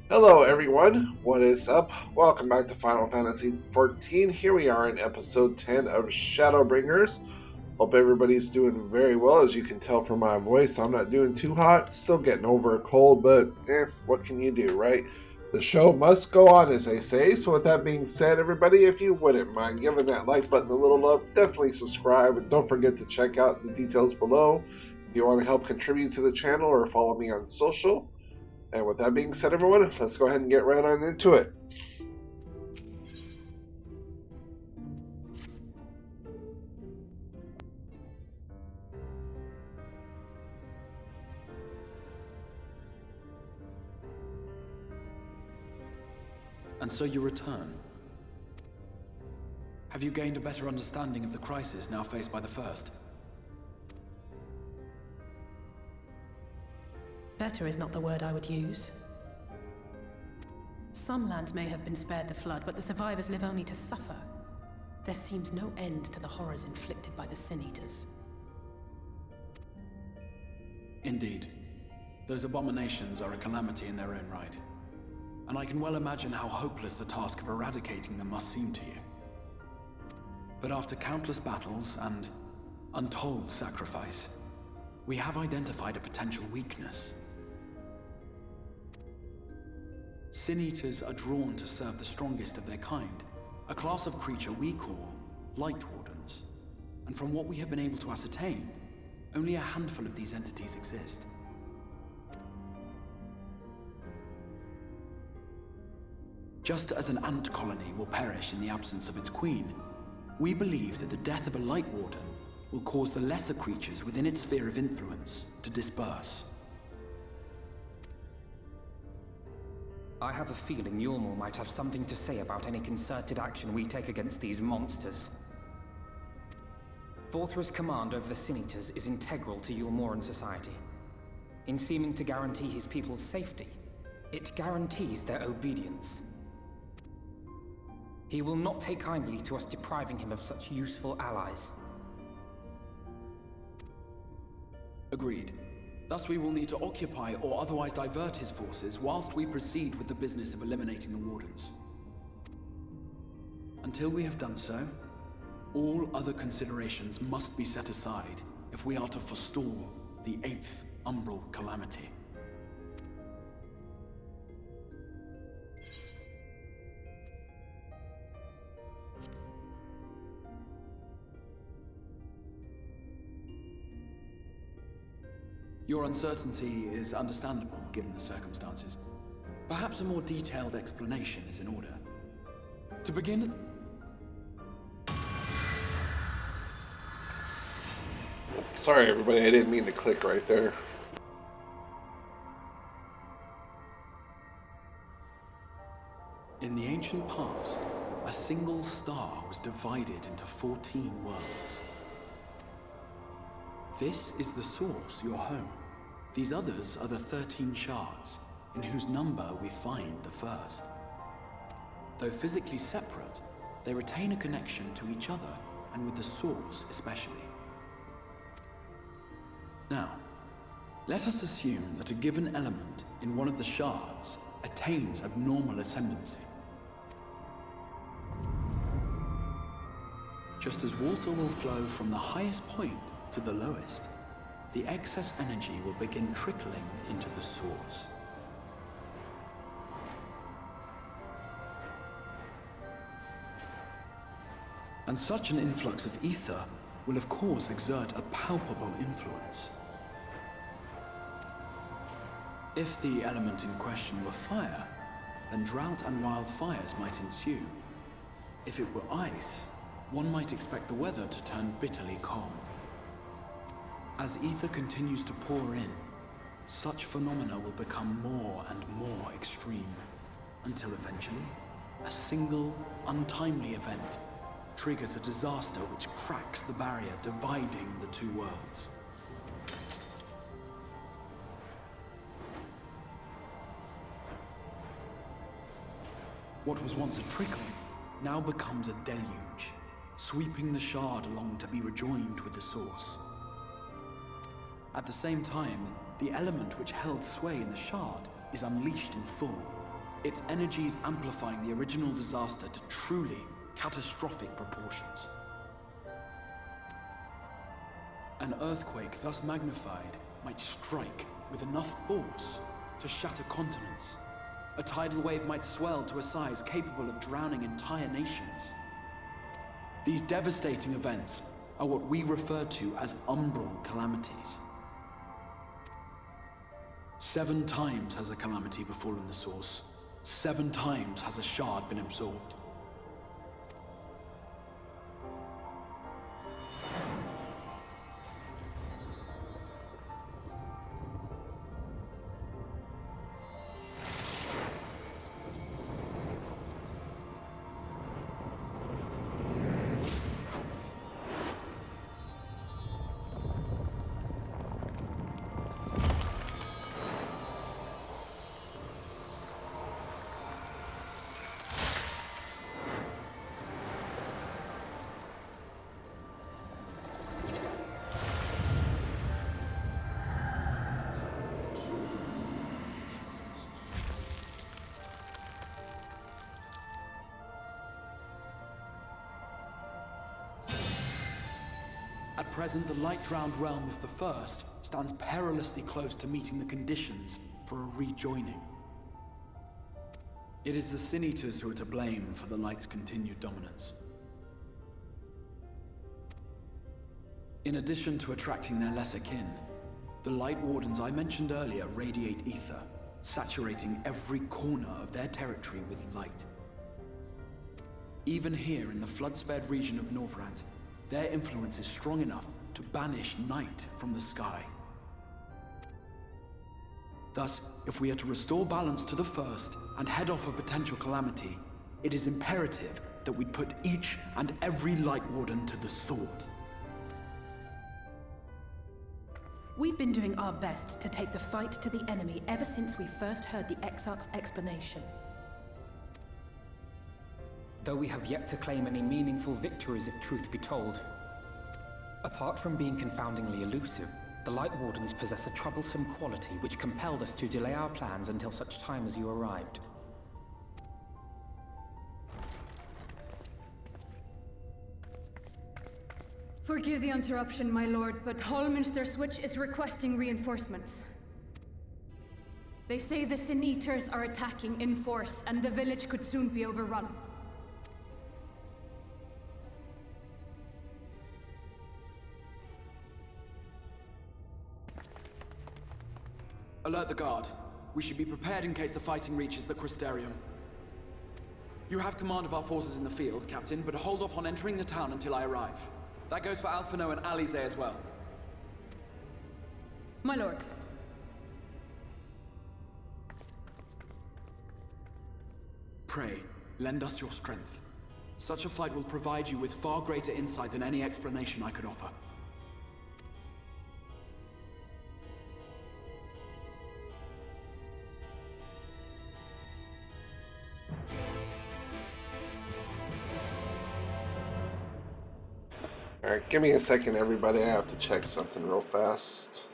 Hello everyone, what is up? Welcome back to Final Fantasy XIV. Here we are in episode 10 of Shadowbringers. Hope everybody's doing very well. As you can tell from my voice, I'm not doing too hot. Still getting over a cold, but what can you do, right? The show must go on, as they say. So with that being said, everybody, if you wouldn't mind giving that like button a little love, definitely subscribe. And don't forget to check out the details below if you want to help contribute to the channel or follow me on social. And with that being said, everyone, let's go ahead and get right on into it. And so you return. Have you gained a better understanding of the crisis now faced by the First? Better is not the word I would use. Some lands may have been spared the flood, but the survivors live only to suffer. There seems no end to the horrors inflicted by the Sin Eaters. Indeed. Those abominations are a calamity in their own right. And I can well imagine how hopeless the task of eradicating them must seem to you. But after countless battles and untold sacrifice, we have identified a potential weakness. Sin Eaters are drawn to serve the strongest of their kind, a class of creature we call Light Wardens. And from what we have been able to ascertain, only a handful of these entities exist. Just as an ant colony will perish in the absence of its queen, we believe that the death of a Light Warden will cause the lesser creatures within its sphere of influence to disperse. I have a feeling Yulmor might have something to say about any concerted action we take against these monsters. Vorthra's command over the Sin Eaters is integral to Yulmoran society. In seeming to guarantee his people's safety, it guarantees their obedience. He will not take kindly to us depriving him of such useful allies. Agreed. Thus we will need to occupy or otherwise divert his forces whilst we proceed with the business of eliminating the Wardens. Until we have done so, all other considerations must be set aside if we are to forestall the 8th Umbral Calamity. Your uncertainty is understandable, given the circumstances. Perhaps a more detailed explanation is in order. To begin... Sorry, everybody, I didn't mean to click right there. In the ancient past, a single star was divided into 14 worlds. This is the source, your home. These others are the 13 shards, in whose number we find the first. Though physically separate, they retain a connection to each other, and with the source especially. Now, let us assume that a given element in one of the shards attains abnormal ascendancy. Just as water will flow from the highest point to the lowest, the excess energy will begin trickling into the source. And such an influx of ether will of course exert a palpable influence. If the element in question were fire, then drought and wildfires might ensue. If it were ice, one might expect the weather to turn bitterly cold. As ether continues to pour in, such phenomena will become more and more extreme, until eventually, a single, untimely event triggers a disaster which cracks the barrier dividing the two worlds. What was once a trickle now becomes a deluge, sweeping the shard along to be rejoined with the source. At the same time, the element which held sway in the shard is unleashed in full, its energies amplifying the original disaster to truly catastrophic proportions. An earthquake thus magnified might strike with enough force to shatter continents. A tidal wave might swell to a size capable of drowning entire nations. These devastating events are what we refer to as umbral calamities. 7 times has a calamity befallen the source. 7 times has a shard been absorbed. At present, the light-drowned realm of the First stands perilously close to meeting the conditions for a rejoining. It is the Sin Eaters who are to blame for the Light's continued dominance. In addition to attracting their lesser kin, the Light Wardens I mentioned earlier radiate ether, saturating every corner of their territory with light. Even here in the flood-spared region of Norvrant, their influence is strong enough to banish night from the sky. Thus, if we are to restore balance to the First and head off a potential calamity, it is imperative that we put each and every Light Warden to the sword. We've been doing our best to take the fight to the enemy ever since we first heard the Exarch's explanation. Though we have yet to claim any meaningful victories if truth be told. Apart from being confoundingly elusive, the Light Wardens possess a troublesome quality which compelled us to delay our plans until such time as you arrived. Forgive the interruption, my lord, but Hallminster Switch is requesting reinforcements. They say the Sin Eaters are attacking in force, and the village could soon be overrun. Alert the guard. We should be prepared in case the fighting reaches the Crystarium. You have command of our forces in the field, Captain, but hold off on entering the town until I arrive. That goes for Alphino and Alize as well. My lord. Pray, lend us your strength. Such a fight will provide you with far greater insight than any explanation I could offer. Alright, give me a second, everybody. I have to check something real fast.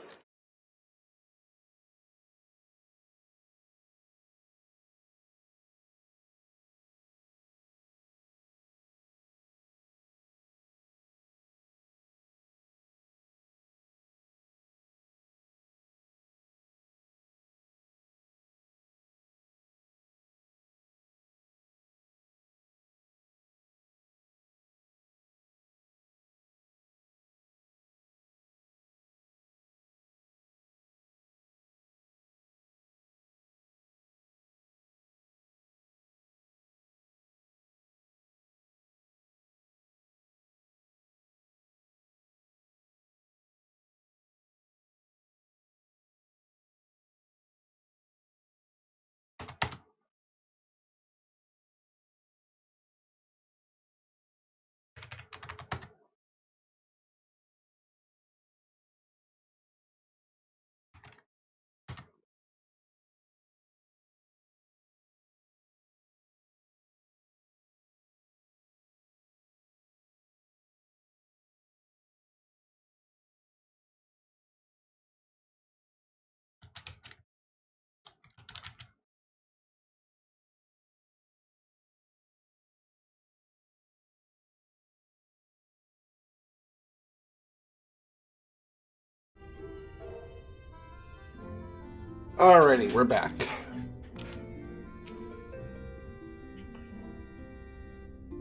Alrighty, we're back.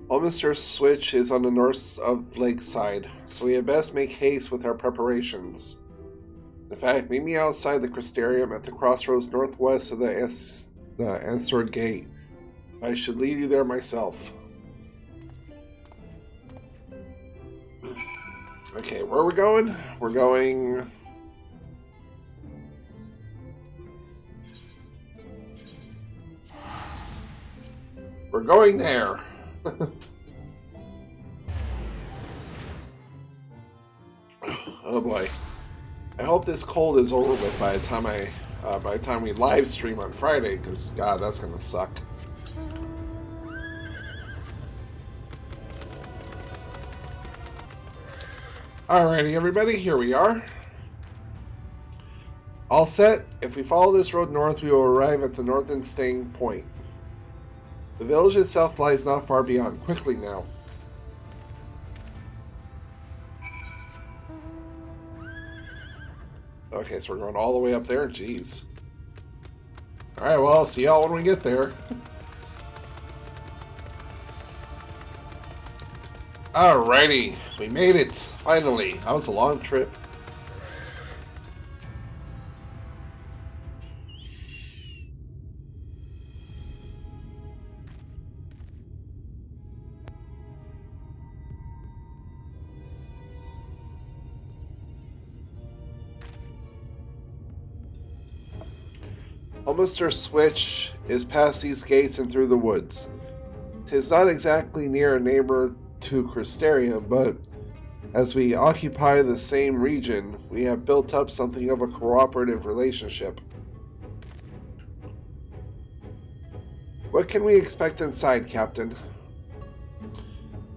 Mr. Switch is on the north of Lakeside, so we had best make haste with our preparations. In fact, meet me outside the Crystarium at the crossroads northwest of the Answord Gate. I should lead you there myself. Okay, where are we going? We're going... We're going there! Oh boy. I hope this cold is over with by the time we live stream on Friday, because God, that's gonna suck. Alrighty, everybody, here we are. All set. If we follow this road north, we will arrive at the northern staying point. The village itself lies not far beyond. Quickly now. Okay, so we're going all the way up there? Jeez. Alright, well, I'll see y'all when we get there. Alrighty, we made it. Finally. That was a long trip. Mr. Switch is past these gates and through the woods. 'Tis not exactly near a neighbor to Crystarium, but as we occupy the same region, we have built up something of a cooperative relationship. What can we expect inside, Captain?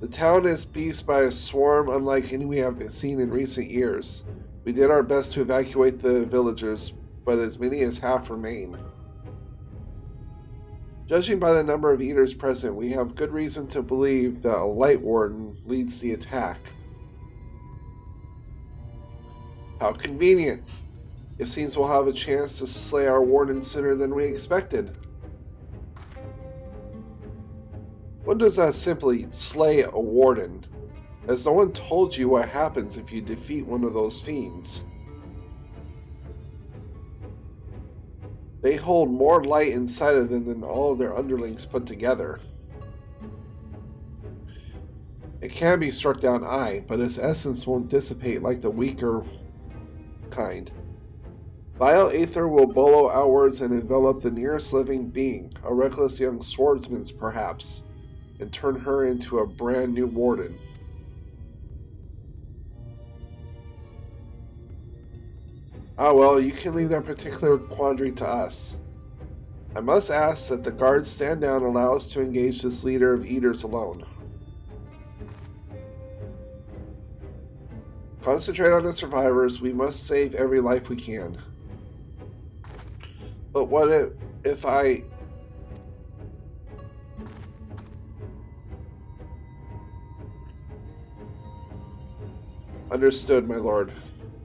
The town is beset by a swarm unlike any we have seen in recent years. We did our best to evacuate the villagers, but as many as half remain. Judging by the number of eaters present, we have good reason to believe that a light warden leads the attack. How convenient! It seems we'll have a chance to slay our warden sooner than we expected. One does not simply slay a warden, as no one told you what happens if you defeat one of those fiends. They hold more light inside of them than all of their underlings put together. It can be struck down, aye, but its essence won't dissipate like the weaker kind. Vile aether will bellow outwards and envelop the nearest living being, a reckless young swordsman perhaps, and turn her into a brand new warden. Ah well, you can leave that particular quandary to us. I must ask that the guards stand down and allow us to engage this leader of eaters alone. Concentrate on the survivors. We must save every life we can. But what if I... Understood, my lord.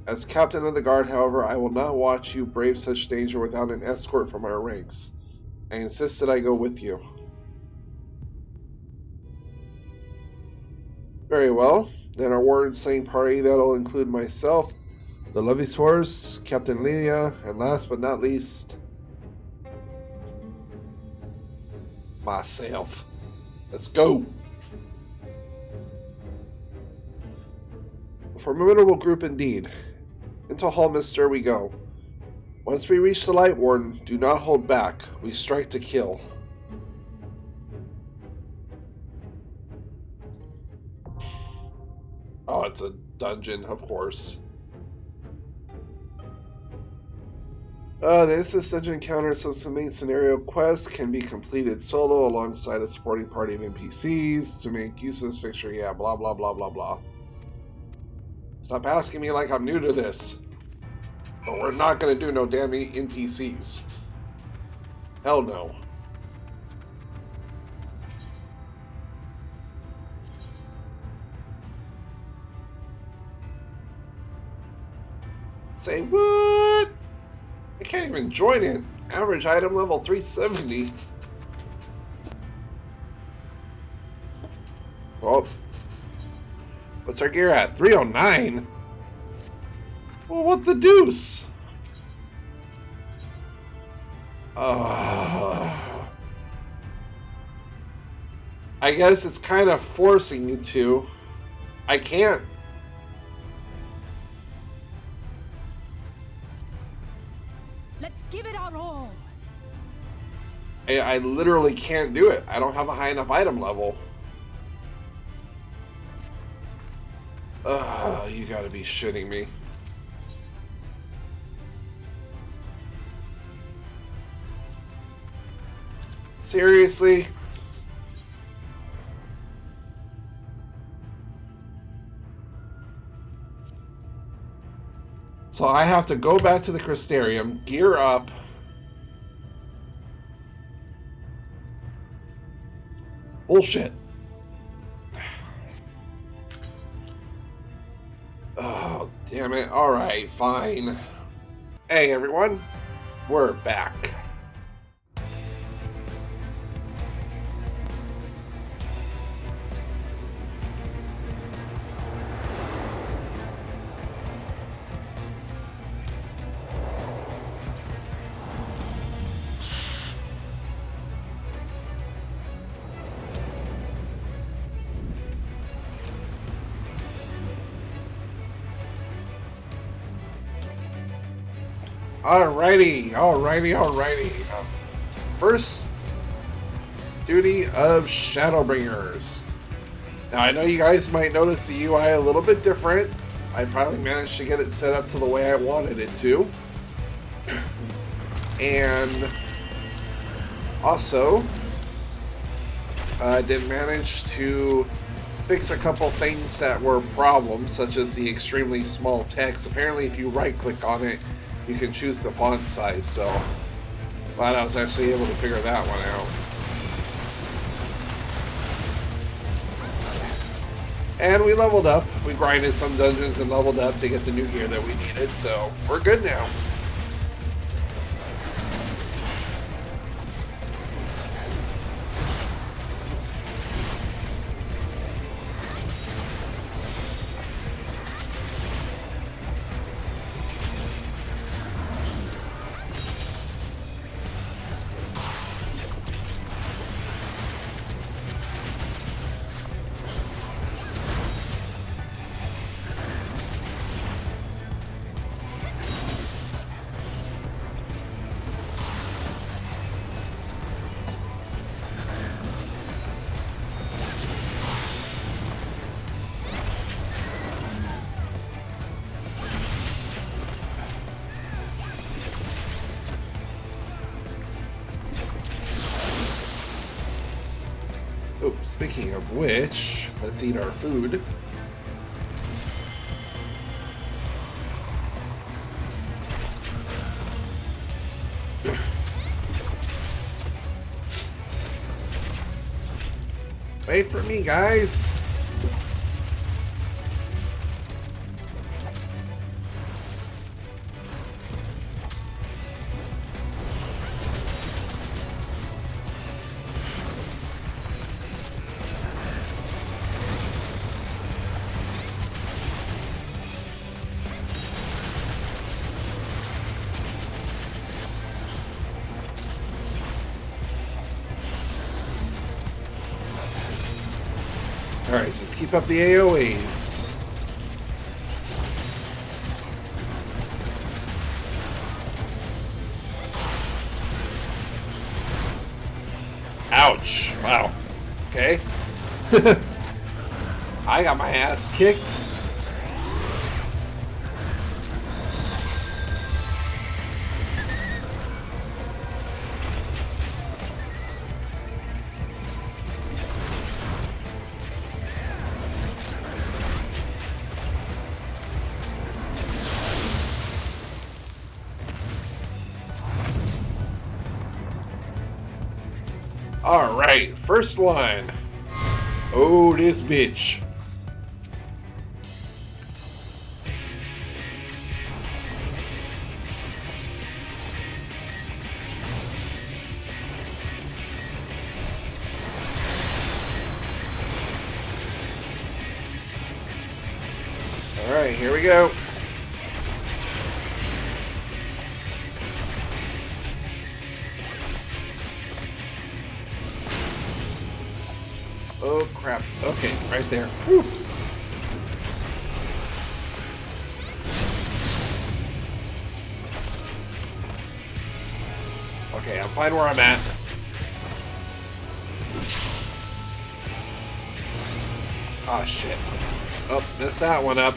As captain of the guard, however, I will not watch you brave such danger without an escort from our ranks. I insist that I go with you. Very well. Then our warden slaying party, that'll include myself, the Leviswars, Captain Lilia, and last but not least, myself. Let's go! A formidable group indeed. Into Hallminster we go. Once we reach the Light Warden, do not hold back. We strike to kill. Oh, it's a dungeon, of course. This dungeon encounters some main scenario quests can be completed solo alongside a supporting party of NPCs to make use of this fixture. Yeah, blah blah blah blah blah. Stop asking me like I'm new to this. But we're not gonna do no damn NPCs. Hell no. Say what? I can't even join it. Average item level 370. Well, what's our gear at? 309? Well, what the deuce? I guess it's kind of forcing you to. I can't. Let's give it our all. I literally can't do it. I don't have a high enough item level. You gotta be shitting me. Seriously? So I have to go back to the Crystarium, gear up. Bullshit. Oh, damn it. Alright, fine. Hey, everyone. We're back. Alrighty. First duty of Shadowbringers. Now I know you guys might notice the UI a little bit different. I finally managed to get it set up to the way I wanted it to. And also, I did manage to fix a couple things that were problems, such as the extremely small text. Apparently if you right click on it, you can choose the font size, so glad I was actually able to figure that one out. And we leveled up. We grinded some dungeons and leveled up to get the new gear that we needed, so we're good now. Oh, speaking of which, let's eat our food. Wait for me, guys. Alright, just keep up the AoEs. Ouch. Wow. Okay. I got my ass kicked. Alright, first one. Oh, this bitch. Alright, here we go. Oh crap. Okay, right there. Whew. Okay, I'm fine where I'm at. Oh shit. Oh, missed that one up.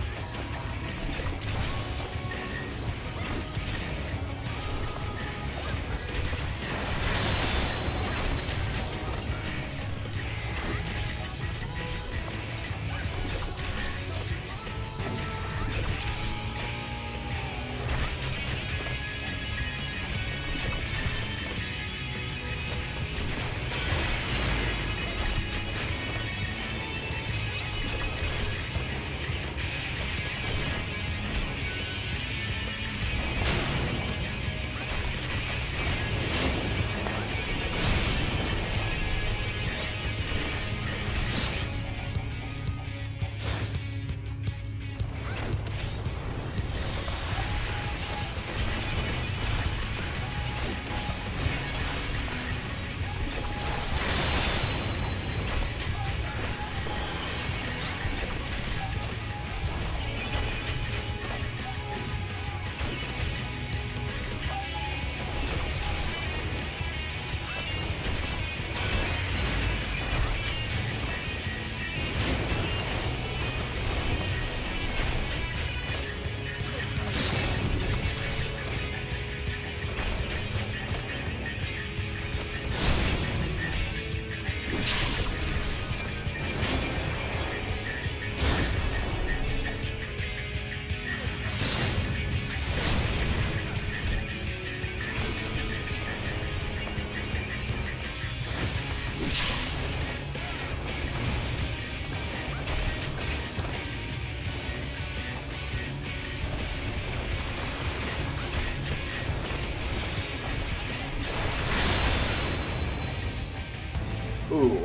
Ooh.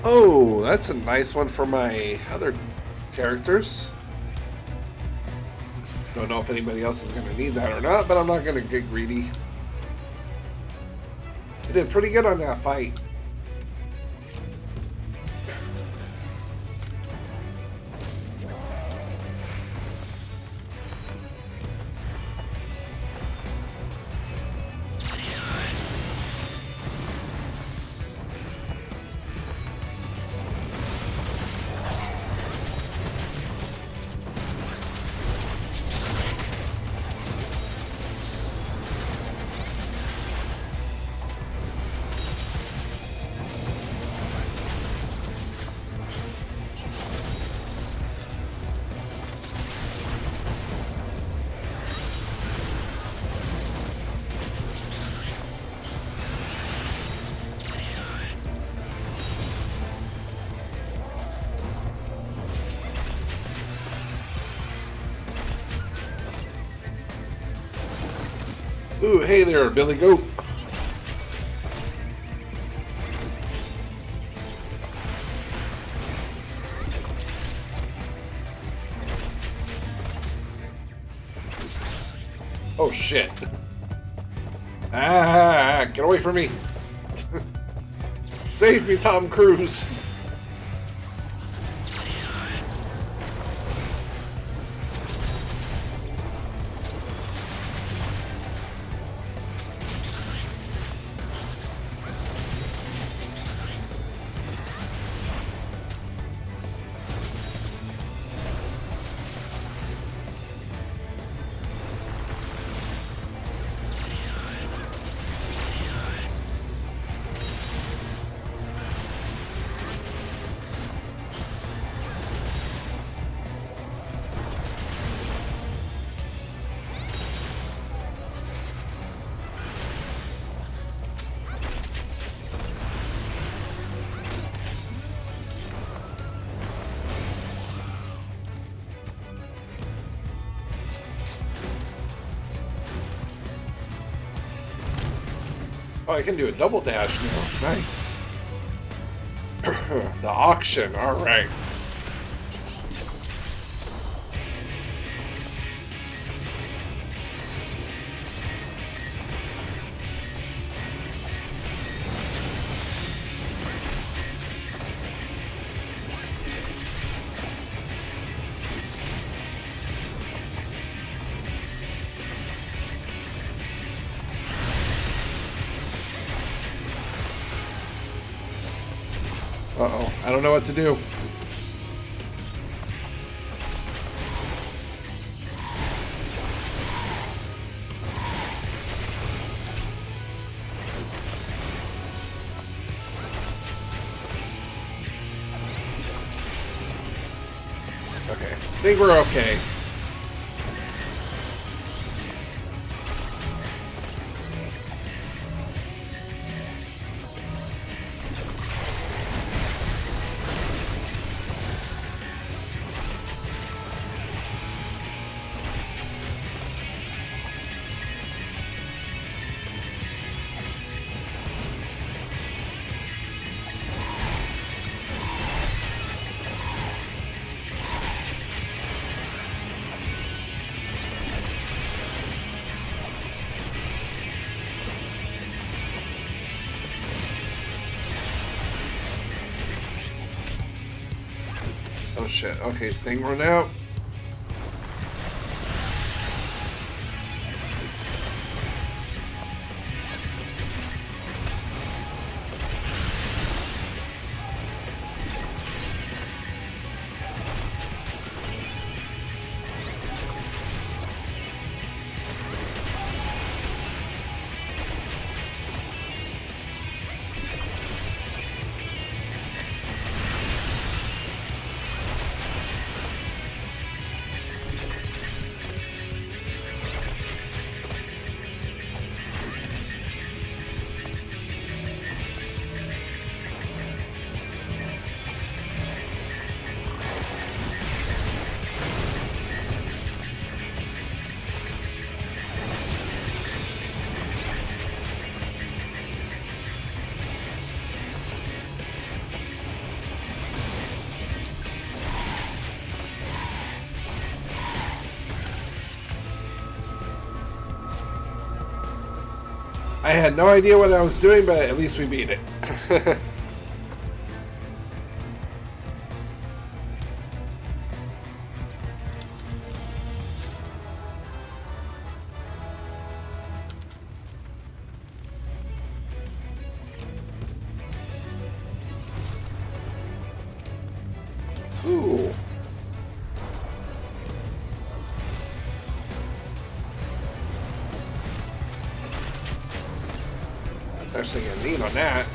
Oh, that's a nice one for my other characters. Don't know if anybody else is going to need that or not, but I'm not going to get greedy. I did pretty good on that fight. Ooh, hey there, Billy Goat. Oh shit. Ah, get away from me. Save me, Tom Cruise. Oh, I can do a double dash now. Nice. The auction, alright. Uh-oh, I don't know what to do. Okay, I think we're okay. Oh shit, okay, thing run out. I had no idea what I was doing, but at least we beat it. Ooh. Actually gonna need on that.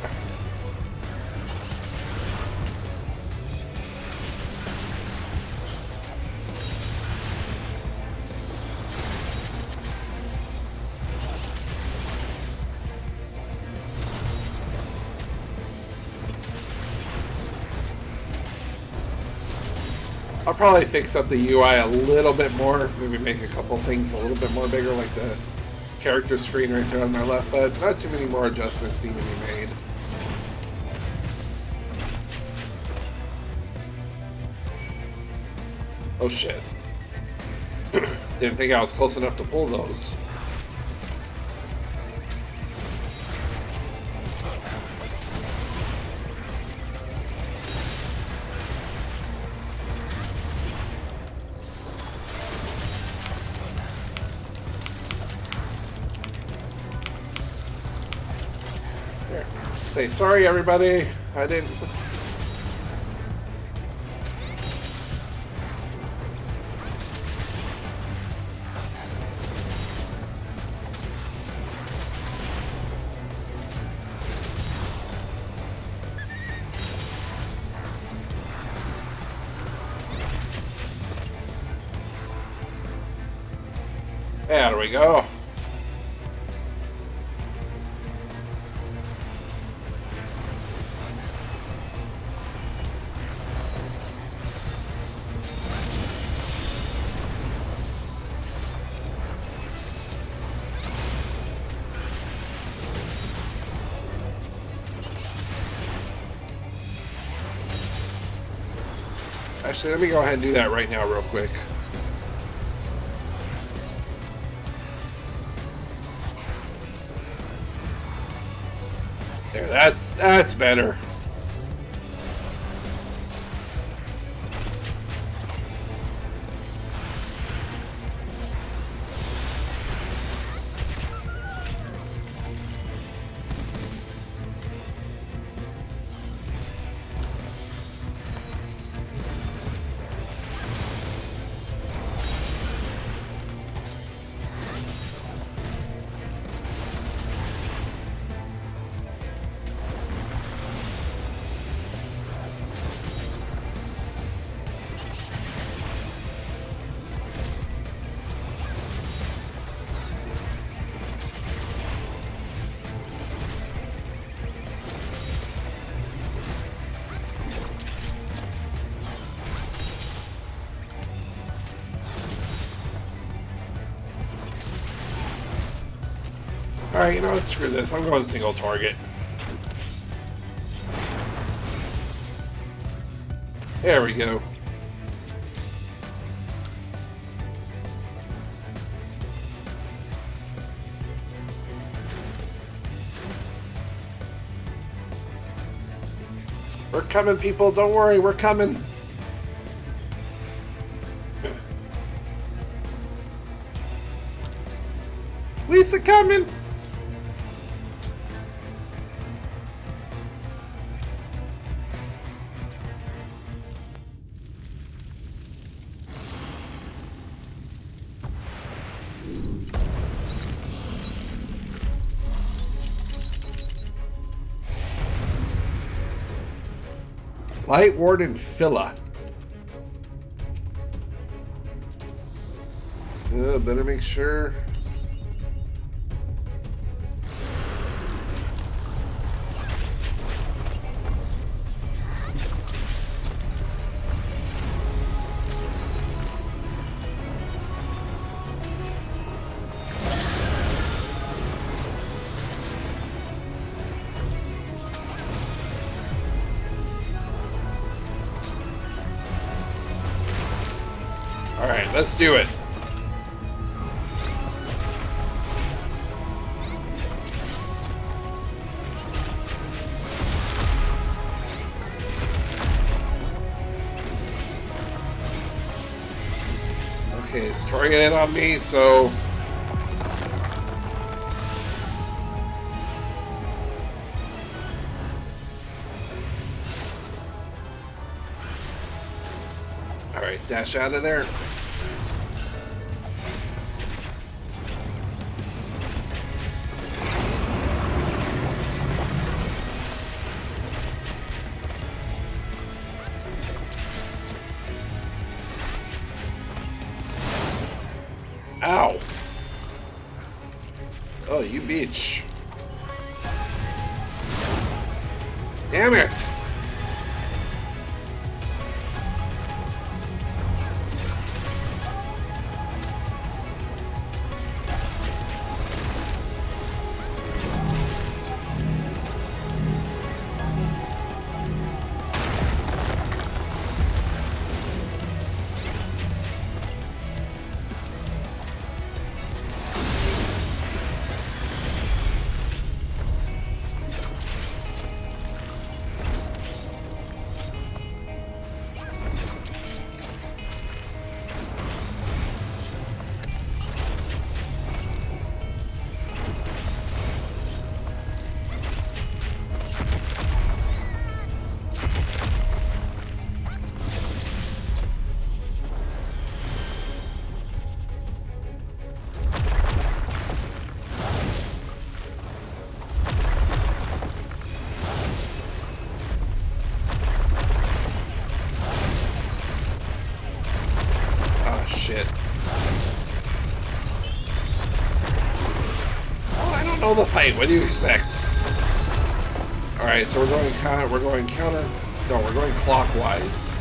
I'll probably fix up the UI a little bit more, maybe make a couple things a little bit more bigger, like the character screen right there on my left, but not too many more adjustments need to be made. Oh shit. Didn't think I was close enough to pull those. Say sorry, everybody. I didn't. There we go. Actually, let me go ahead and do that right now real quick. There, that's better. Alright, you know what? Screw this. I'm going single target. There we go. We're coming, people. Don't worry. We're coming. Lisa coming. Light Warden Phila. Better make sure. Alright, let's do it. Okay, it's targeted on me, so... Alright, dash out of there. Ow! Oh, you bitch. Damn it! Shit. Oh, I don't know the fight. What do you expect? Alright, so we're going counter. No, we're going clockwise.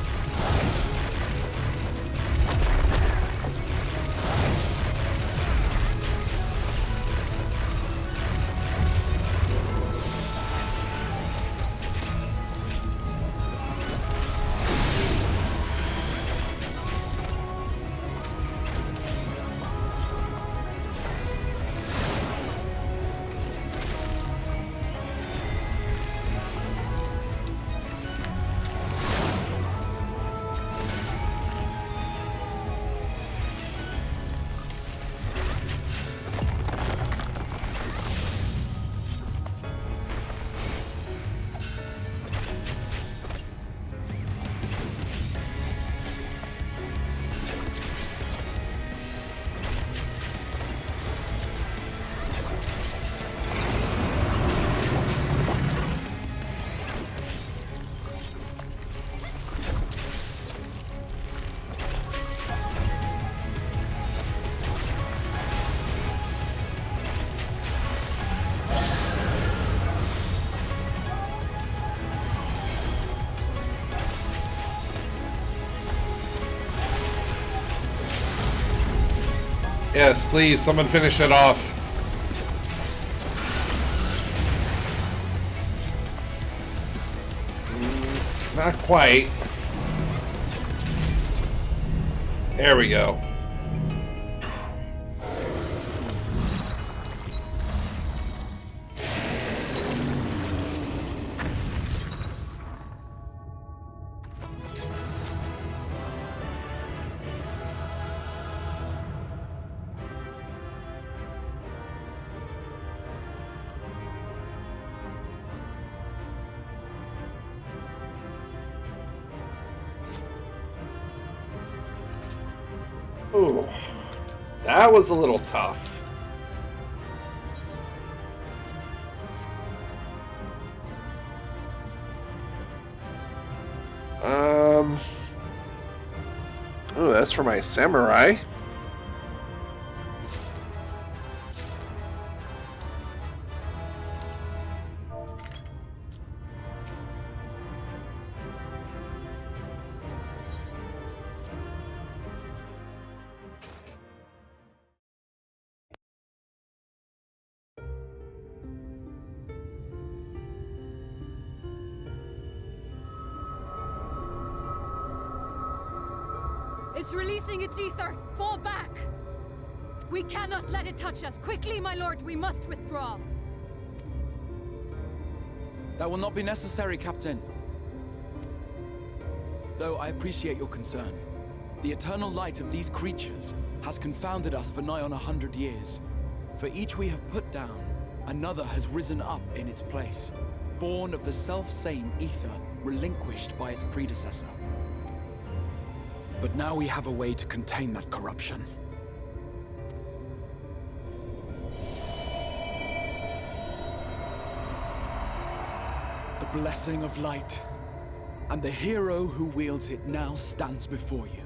Yes, please, someone finish it off. Not quite. There we go. Ooh, that was a little tough. Oh, that's for my samurai. It's releasing its ether! Fall back! We cannot let it touch us! Quickly, my lord, we must withdraw! That will not be necessary, Captain. Though I appreciate your concern. The eternal light of these creatures has confounded us for nigh on 100 years. For each we have put down, another has risen up in its place, born of the self-same ether relinquished by its predecessor. But now we have a way to contain that corruption. The blessing of light, and the hero who wields it now stands before you.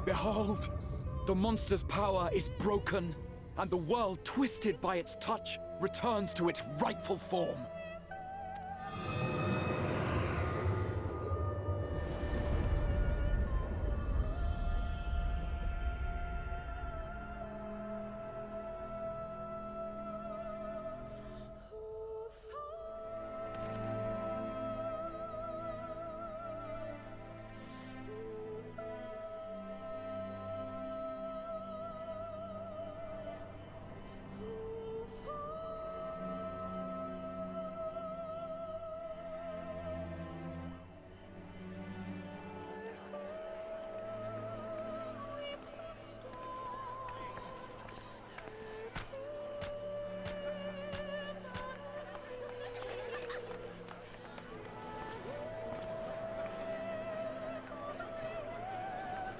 Behold! The monster's power is broken, and the world, twisted by its touch, returns to its rightful form.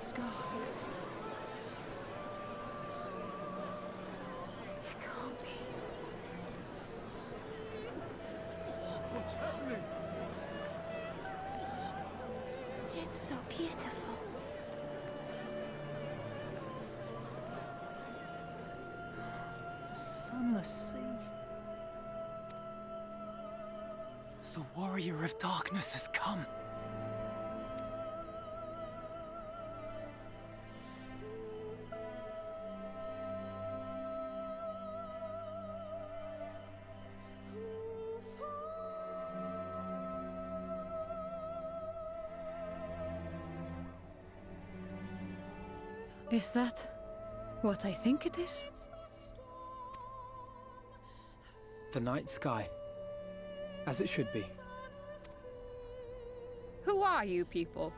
Scar. It can't be. What's happening? It's so beautiful. The sunless sea. The warrior of darkness has come. Is that what I think it is? The night sky. As it should be. Who are you people?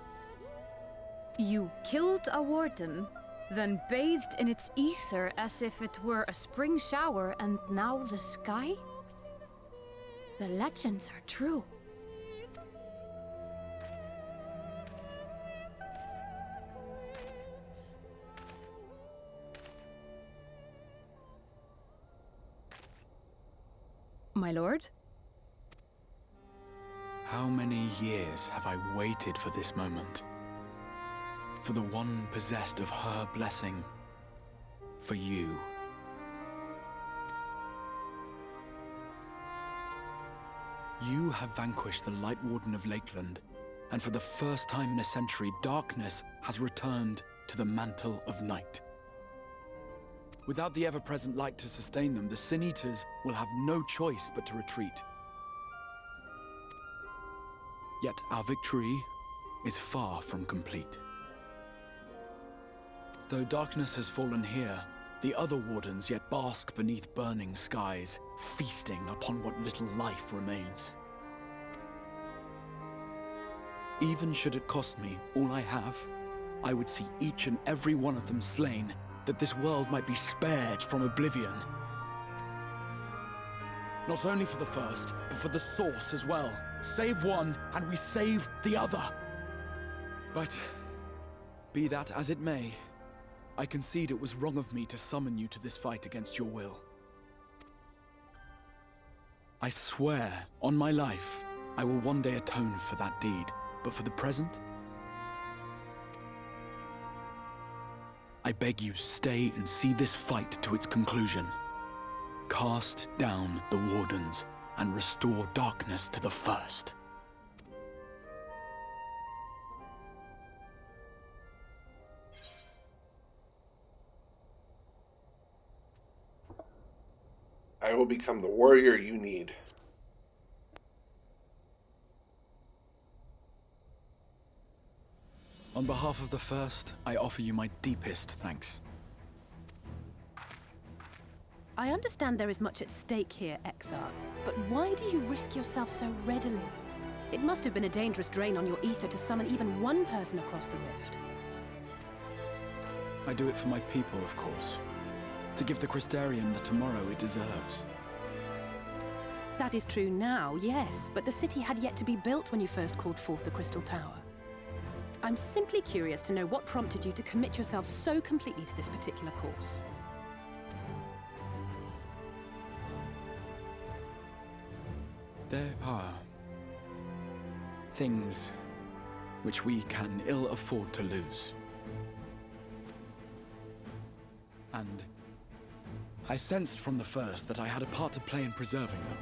You killed a warden, then bathed in its ether as if it were a spring shower, and now the sky? The legends are true. My lord? How many years have I waited for this moment? For the one possessed of her blessing. For you. You have vanquished the Light Warden of Lakeland, and for the first time in a century, darkness has returned to the mantle of night. Without the ever-present light to sustain them, the Sin Eaters will have no choice but to retreat. Yet our victory is far from complete. Though darkness has fallen here, the other wardens yet bask beneath burning skies, feasting upon what little life remains. Even should it cost me all I have, I would see each and every one of them slain, that this world might be spared from oblivion. Not only for the first, but for the source as well. Save one, and we save the other. But, be that as it may, I concede it was wrong of me to summon you to this fight against your will. I swear, on my life, I will one day atone for that deed, but for the present, I beg you stay and see this fight to its conclusion. Cast down the wardens and restore darkness to the first. I will become the warrior you need. On behalf of the first, I offer you my deepest thanks. I understand there is much at stake here, Exarch, but why do you risk yourself so readily? It must have been a dangerous drain on your ether to summon even one person across the rift. I do it for my people, of course. To give the Crystarium the tomorrow it deserves. That is true now, yes, but the city had yet to be built when you first called forth the Crystal Tower. I'm simply curious to know what prompted you to commit yourself so completely to this particular course. There are things which we can ill afford to lose. And I sensed from the first that I had a part to play in preserving them.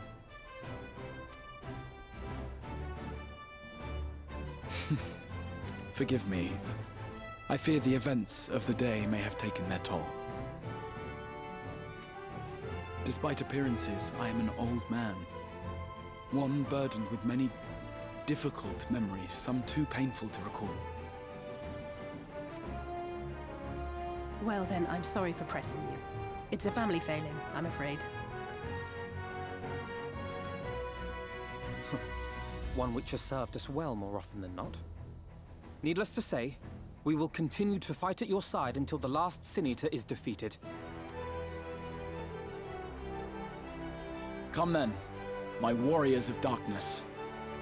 Forgive me. I fear the events of the day may have taken their toll. Despite appearances, I am an old man. One burdened with many difficult memories, some too painful to recall. Well then, I'm sorry for pressing you. It's a family failing, I'm afraid. One which has served us well more often than not. Needless to say, we will continue to fight at your side until the last Sin Eater is defeated. Come then, my warriors of darkness.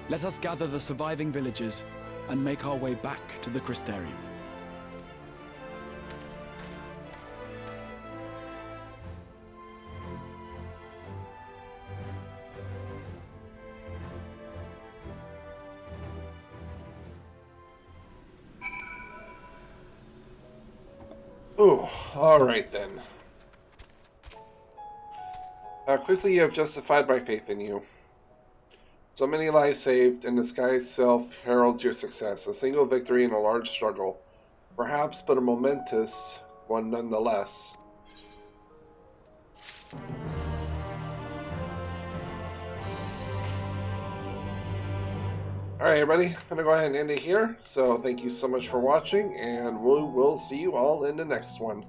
Let us gather the surviving villagers and make our way back to the Crystarium. Oh, alright then. Quickly you have justified my faith in you. So many lives saved, and the sky itself heralds your success. A single victory in a large struggle. Perhaps, but a momentous one nonetheless. Alright, everybody, I'm going to go ahead and end it here. So thank you so much for watching, and we will see you all in the next one.